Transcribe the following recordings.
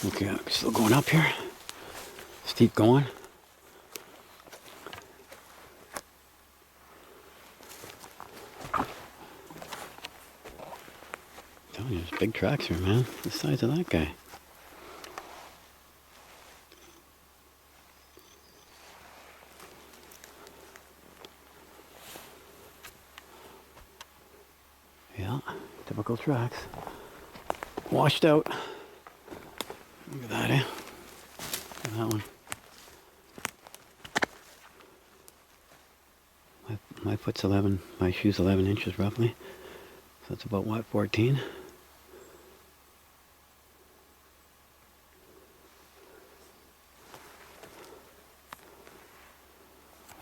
Okay, I'm still going up here. Steep going. Telling you, there's big tracks here, man. The size of that guy. Yeah, typical tracks. Washed out. Look at that, eh? Look at that one. My foot's 11, my shoe's 11 inches roughly. So that's about what, 14?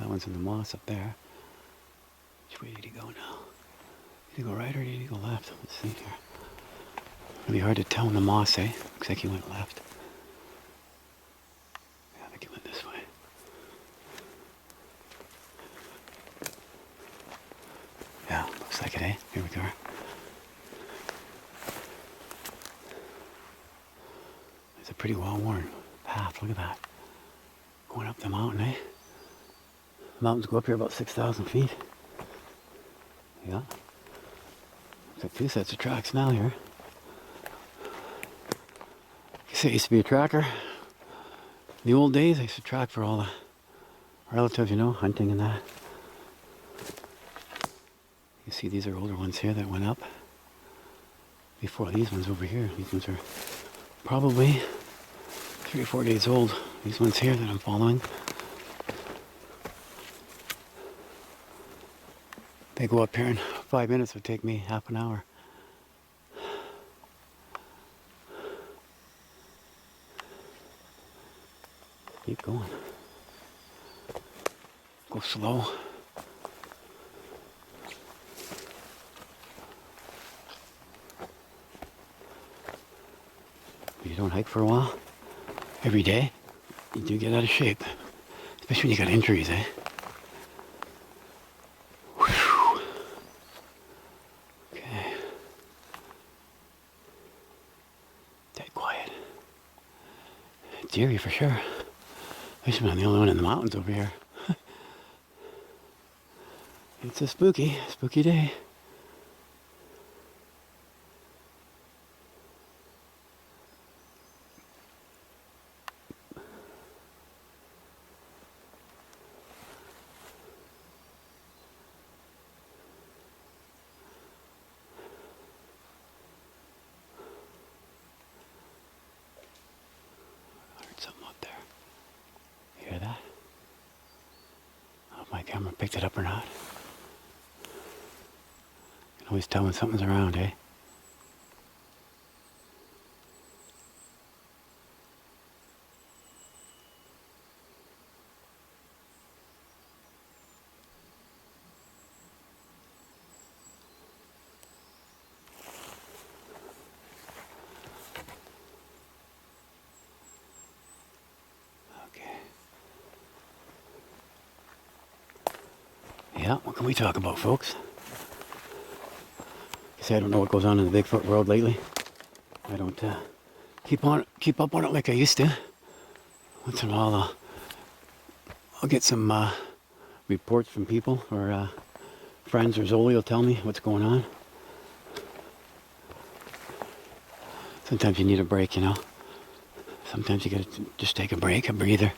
That one's in the moss up there. Which way did he go now? Did he go right or did he go left? Let's see here. Really hard to tell in the moss, eh? Looks like he went left. Yeah, I think he went this way. Yeah, looks like it, eh? Here we go. It's a pretty well-worn path, look at that. Going up the mountain, eh? The mountains go up here about 6,000 feet. Yeah. Looks like 2 sets of tracks now here. I used to be a tracker. In the old days, I used to track for all the relatives, you know, hunting and that. You see these are older ones here that went up before these ones over here. These ones are probably 3 or 4 days old. These ones here that I'm following. They go up here in 5 minutes. It would take me half an hour. Keep going. Go slow. If you don't hike for a while, every day, you do get out of shape. Especially when you got injuries, eh? Whew. Okay. Dead quiet. It's eerie for sure. Especially when I'm the only one in the mountains over here. It's a spooky day. I heard something up there. You hear that? I don't know if my camera picked it up or not. You can always tell when something's around, eh? Yeah, what can we talk about, folks? I don't know what goes on in the Bigfoot world lately. I don't keep up on it like I used to. Once in a while, I'll get some reports from people or friends or Zoli will tell me what's going on. Sometimes you need a break, you know. Sometimes you gotta just take a break, a breather.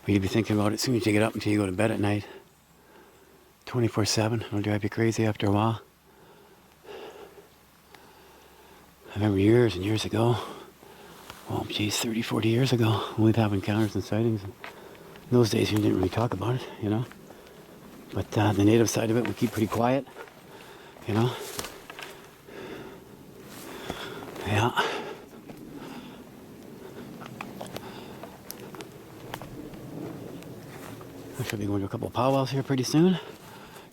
Or you'd be thinking about it as soon as you get up until you go to bed at night. 24/7, it'll drive you crazy after a while. I remember years and years ago, well, geez, 30, 40 years ago, we'd have encounters and sightings. In those days, you didn't really talk about it, you know. But the native side of it, we keep pretty quiet, you know. Yeah. I should be going to a couple of powwows here pretty soon.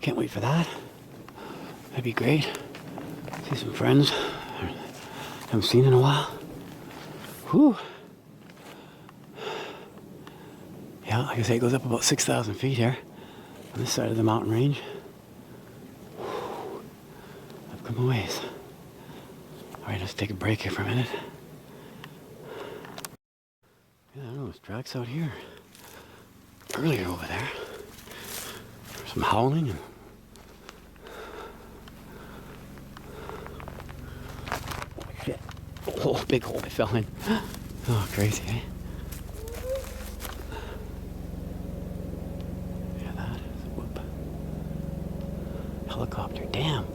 Can't wait for that. That'd be great. See some friends I haven't seen in a while. Whew. Yeah, like I say, it goes up about 6,000 feet here on this side of the mountain range. I've come a ways. All right, let's take a break here for a minute. There's tracks out here. Earlier over there. There's some howling and oh shit. Oh, big hole I fell in. Oh, crazy, eh? Yeah, that is a whoop. Helicopter, damn.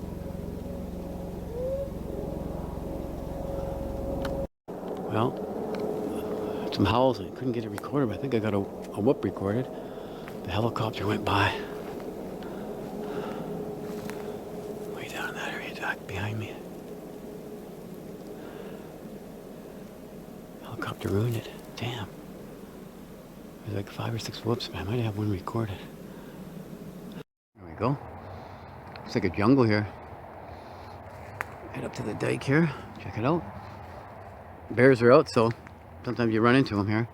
Well, some howls. I couldn't get it recorded, but I think I got a whoop recorded. The helicopter went by. Way down in that area, back behind me. Helicopter ruined it. Damn. There's like 5 or 6 whoops, but I might have one recorded. There we go. It's like a jungle here. Head up to the dike here. Check it out. Bears are out, so sometimes you run into them here.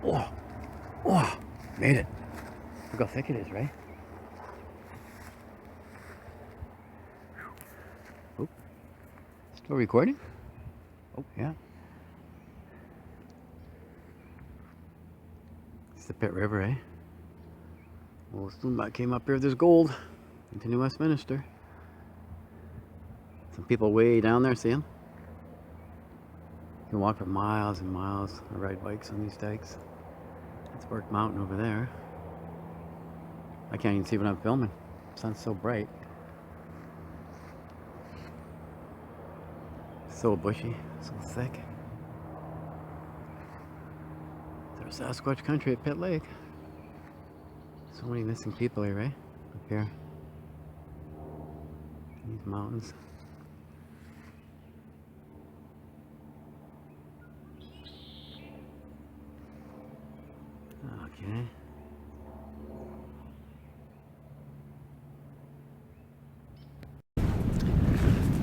Oh, oh, made it. Look how thick it is, right? Oh, still recording? Oh, yeah. It's the Pitt River, eh? Well, soon I came up here, there's gold into New Westminster. Some people way down there, see them? You can walk for miles and miles or ride bikes on these dikes. That's Burke Mountain over there. I can't even see what I'm filming. The sun's so bright. So bushy, so thick. There's Sasquatch Country at Pitt Lake. So many missing people here, right? Up here. These mountains. Okay.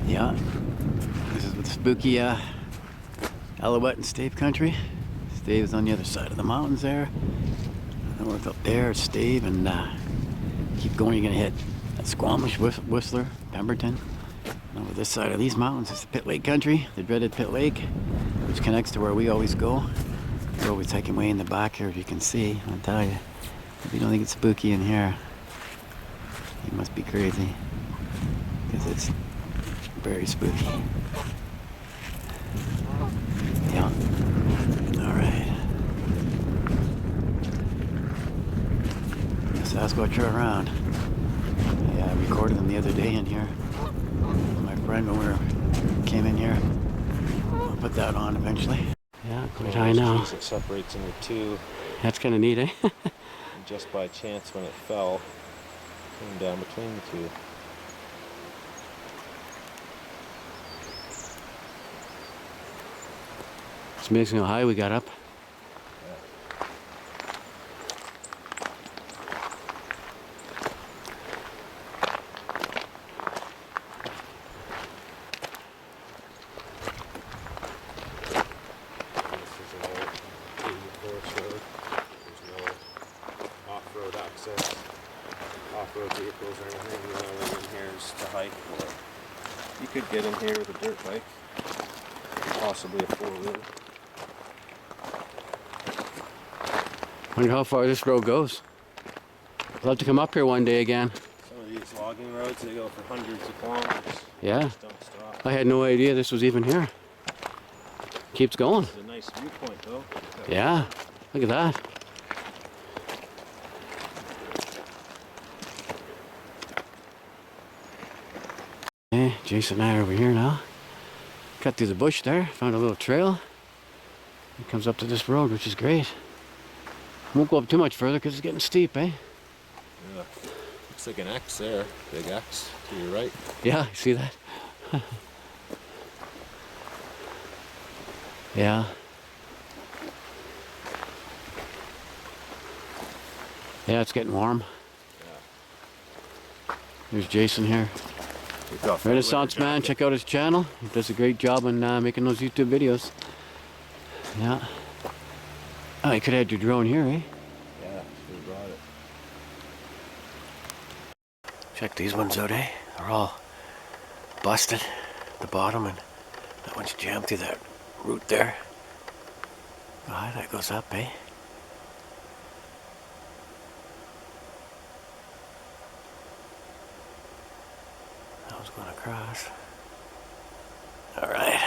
Yeah. This is with spooky Alouette and Stave country. Stave is on the other side of the mountains there. North up there, it's Stave, and keep going, you're gonna hit Squamish, Whistler, Pemberton. And over this side of these mountains is the Pitt Lake country, the dreaded Pitt Lake, which connects to where we always go. We're always hiking way in the back here, as you can see. I'll tell you, if you don't think it's spooky in here, you must be crazy, because it's very spooky. Yeah. All right. The Sasquatch are around. Yeah, I recorded them the other day in here. My friend when we came in here. I'll put that on eventually. Yeah, quite high now. It separates into two. That's kind of neat, eh? And just by chance, when it fell, it came down between the two. It's amazing how high we got up. Off-road vehicles or anything. The only way in here is to hike, or you could get in here with a dirt bike, possibly a four-wheel. Wonder how far this road goes. I'd love to come up here one day again. Some of these logging roads, they go for hundreds of kilometers. Yeah. Just don't stop. I had no idea this was even here. Keeps going. It's a nice viewpoint, though. Yeah. Look at that. Okay, Jason and I are over here now. Cut through the bush there, found a little trail. It comes up to this road, which is great. Won't go up too much further because it's getting steep, eh? Yeah. Looks like an X there. Big X to your right. Yeah, you see that? Yeah. Yeah, it's getting warm. Yeah. There's Jason here. Renaissance man, check out his channel. He does a great job on making those YouTube videos. Yeah. Oh, you could have had your drone here, eh? Yeah, we brought it. Check these ones out, eh? They're all busted. the bottom, and that one's jammed through that root there. God, that goes up, eh? That was going across. All right.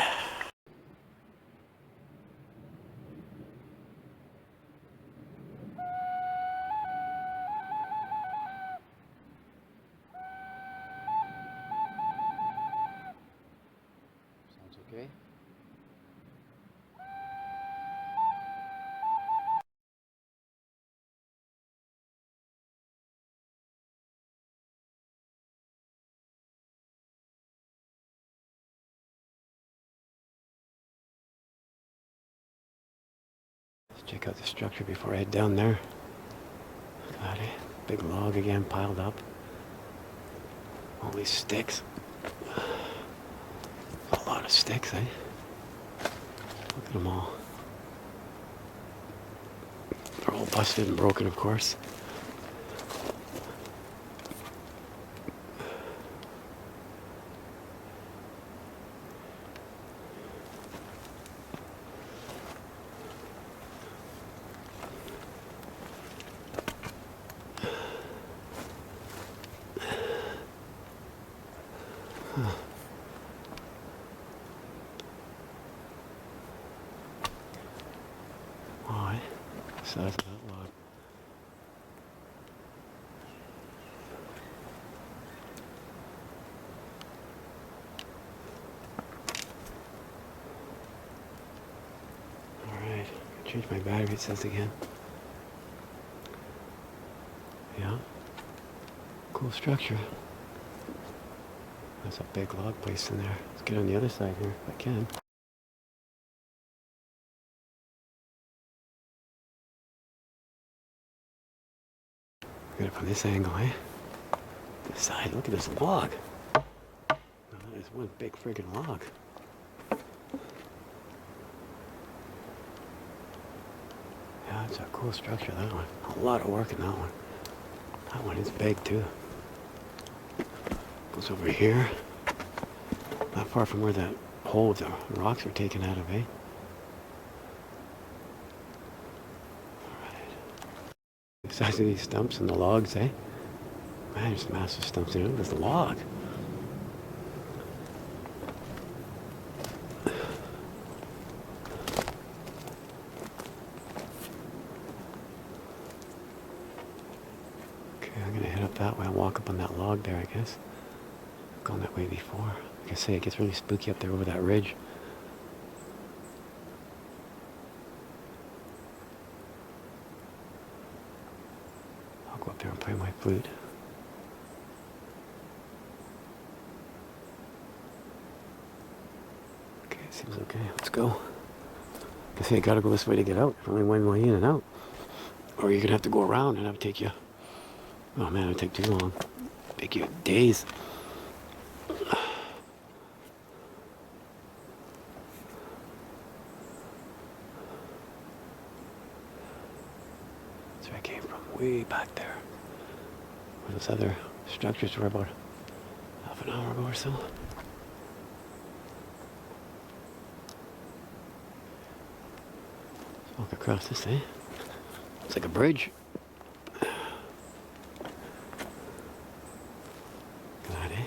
Sounds okay. Let's check out the structure before I head down there. Got it. Big log again piled up. All these sticks. A lot of sticks, eh? Look at them all. They're all busted and broken, of course. Why? Size of that log. Alright, change my battery, it says again. Yeah. Cool structure. There's a big log placed in there. Let's get on the other side here if I can. Get it from this angle, eh? This side, look at this log. Oh, that is one big friggin' log. Yeah, it's a cool structure, that one. A lot of work in that one. That one is big too. Goes over here. Not far from where that hole with the rocks were taken out of, eh? Alright. The size of these stumps and the logs, eh? Man, there's massive stumps in it. There's the log. Okay, I'm gonna head up that way and walk up on that log there, I guess. Gone that way before. Like I say, it gets really spooky up there over that ridge. I'll go up there and play my flute. Okay, seems okay. Let's go. Like I say, I gotta go this way to get out. Only one way in and out. Or you're gonna have to go around and that'll take you. Oh man, it'll take too long. Take you days. That's where I came from, way back there. Where those other structures were about half an hour ago or so. Let's walk across this, eh? It's like a bridge. Glad, eh?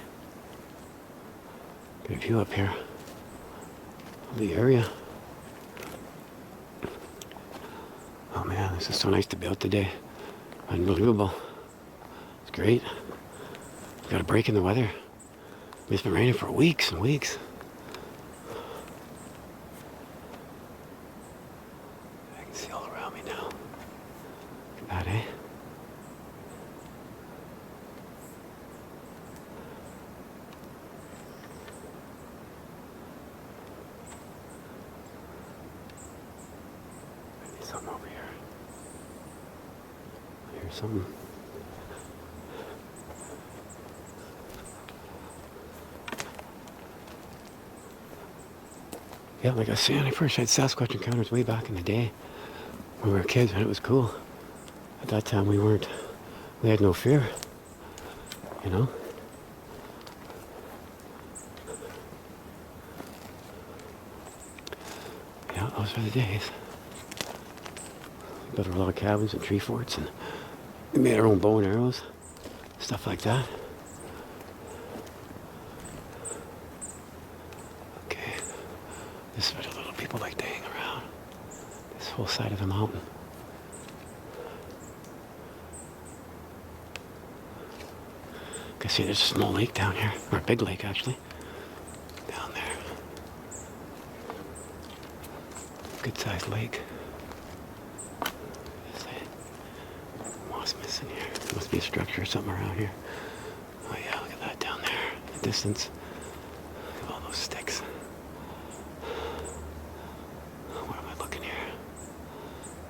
Good view up here of the area. Oh man, this is so nice to be out today. Unbelievable. It's great. Got a break in the weather. It's been raining for weeks and weeks. I can see all around me now. Look at that, eh? I need something over here. I hear something. Yeah, like I was saying, I first had Sasquatch encounters way back in the day when we were kids, and it was cool. At that time, we had no fear, you know? those are the days. We built our little cabins and tree forts, and we made our own bow and arrows, stuff like that. Okay, this is where the little people like to hang around. This whole side of the mountain. You can see there's a small lake down here, or a big lake actually, down there. Good sized lake. There's a moss missing here. There must be a structure or something around here. Oh yeah, look at that down there in the distance. Look at all those sticks. Where am I looking here?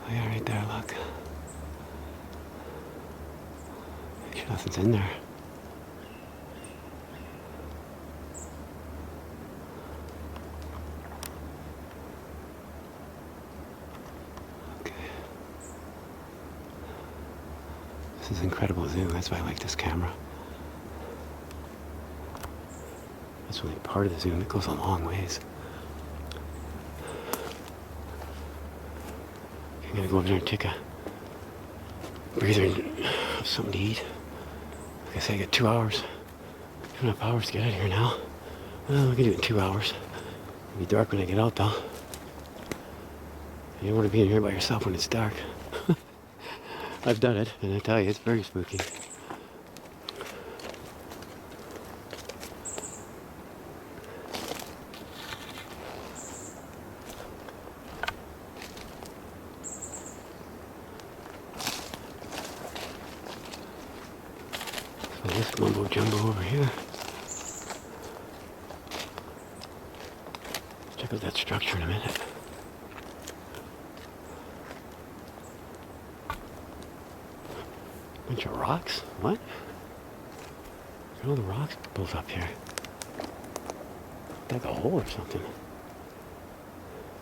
Oh yeah, right there, look. Make sure nothing's in there. This is incredible zoom. That's why I like this camera. That's only part of the zoom. It goes a long ways. I'm gonna go over there and take a breather and have something to eat. Like I say, I got 2 hours. 2.5 hours to get out of here now. Well, we can do it in 2 hours. It'll be dark when I get out though. You don't want to be in here by yourself when it's dark. I've done it, and I tell you, it's very spooky. So this mumbo jumbo over here. Check out that structure in a minute. Bunch of rocks? What? Look at all the rocks built up here. Like a hole or something.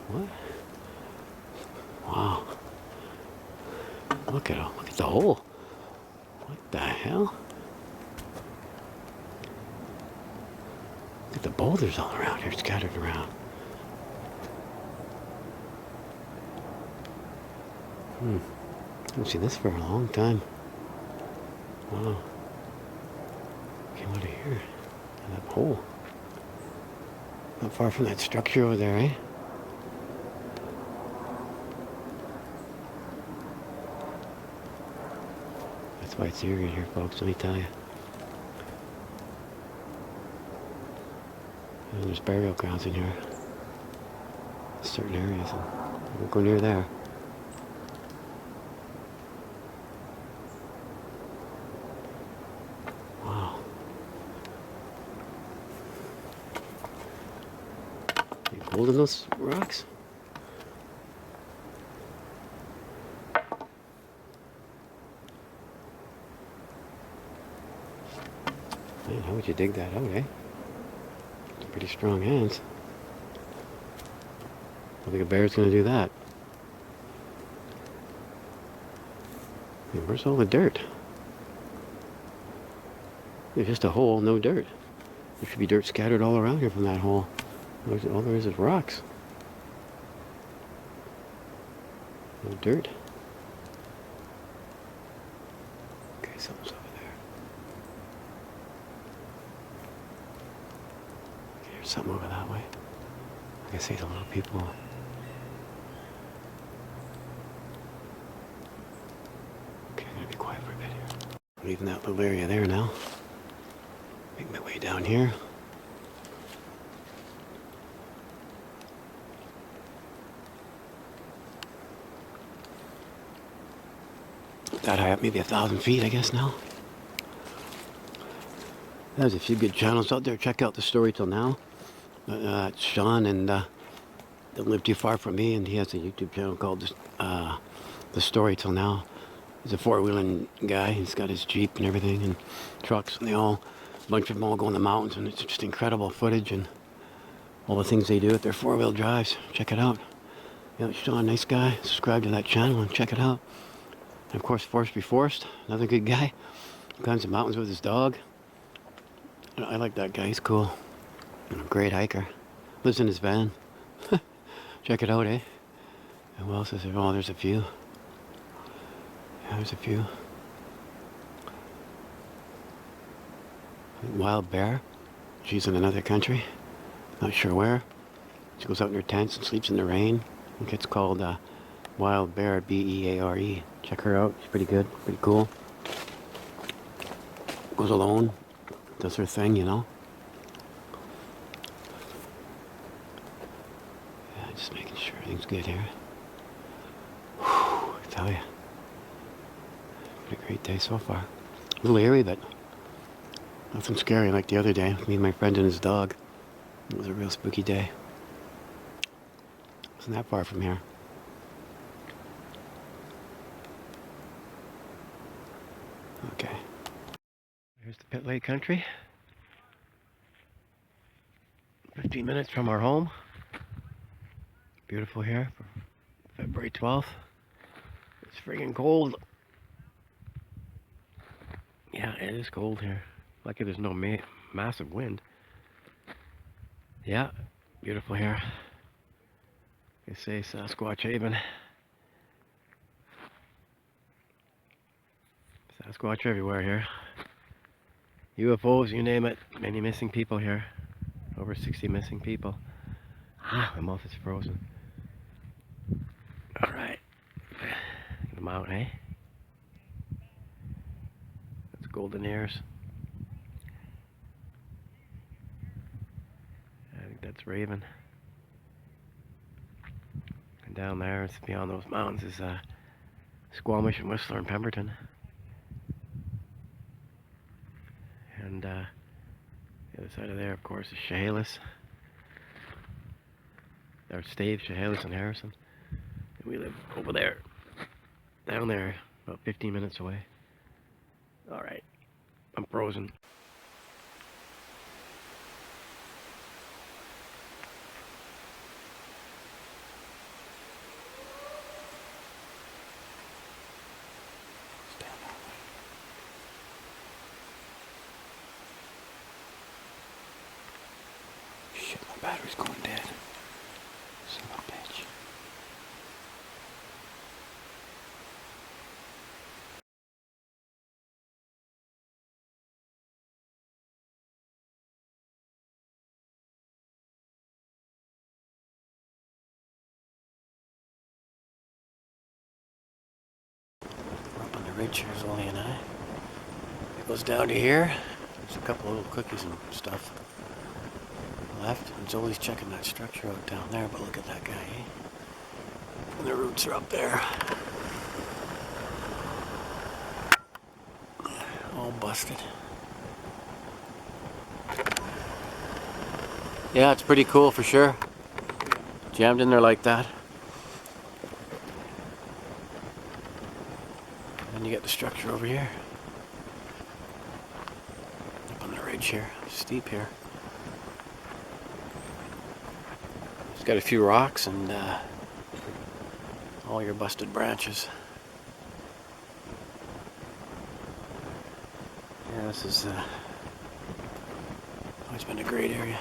What? Wow. Look at the hole. What the hell? Look at the boulders all around here, scattered around. I haven't seen this for a long time. Wow. Came out of here. And that hole. Not far from that structure over there, eh? That's why it's eerie in here, folks, let me tell you. And there's burial grounds in here. Certain areas, and I won't go near there. Gold in those rocks? Man, how would you dig that out, eh? Some pretty strong hands. I think a bear's gonna do that. I mean, where's all the dirt? There's just a hole, no dirt. There should be dirt scattered all around here from that hole. All there is rocks. No dirt. Okay, something's over there. Okay, there's something over that way. I can see the little people. Okay, I'm gonna be quiet for a bit here. Leaving that little area there now. Make my way down here. That high up, maybe 1,000 feet, I guess now. There's a few good channels out there. Check out The Story Till Now. It's Sean, and don't live too far from me, and he has a YouTube channel called The Story Till Now. He's a four-wheeling guy. He's got his Jeep and everything, and trucks, and a bunch of them all go in the mountains, and it's just incredible footage and all the things they do with their four-wheel drives. Check it out. Yeah, Sean, nice guy. Subscribe to that channel and check it out. And of course, Forrest Be Forrest, another good guy. Climbs the mountains with his dog. I like that guy, he's cool. And a great hiker. Lives in his van. Check it out, eh? Who else is there? Oh, there's a few. Yeah, there's a few. Wild bear. She's in another country. Not sure where. She goes out in her tents and sleeps in the rain. I think it's called Wild Bear, B-E-A-R-E. Check her out. She's pretty good. Pretty cool. Goes alone. Does her thing, you know. Yeah, just making sure everything's good here. Whew, I tell you. Been a great day so far. A little eerie, but nothing scary like the other day. Me and my friend and his dog. It was a real spooky day. Wasn't that far from here. Okay. Here's the Pit Lake Country. 15 minutes from our home. Beautiful here for February 12th. It's friggin' cold. Yeah, it is cold here. Lucky there's no massive wind. Yeah, beautiful here. They say Sasquatch Haven. Sasquatch everywhere here. UFOs, you name it. Many missing people here. Over 60 missing people. Ah, my mouth is frozen. Alright. Come out, eh? That's golden ears. I think that's Raven. And down there, it's beyond those mountains, is Squamish and Whistler and Pemberton. And the other side of there, of course, is Chehalis. There's Stave, Chehalis, and Harrison. And we live over there. Down there, about 15 minutes away. Alright, I'm frozen. Shit, my battery's going dead. Son of a bitch. We're up on the ridge here, Zoli and I. It goes down to here. There's a couple little cookies and stuff left. And Zoli's checking that structure out down there, but look at that guy, eh? And the roots are up there. All busted. Yeah, it's pretty cool for sure. Jammed in there like that. And then you get the structure over here. Up on the ridge here. Steep here. It's got a few rocks and all your busted branches. Yeah, this is always been a great area.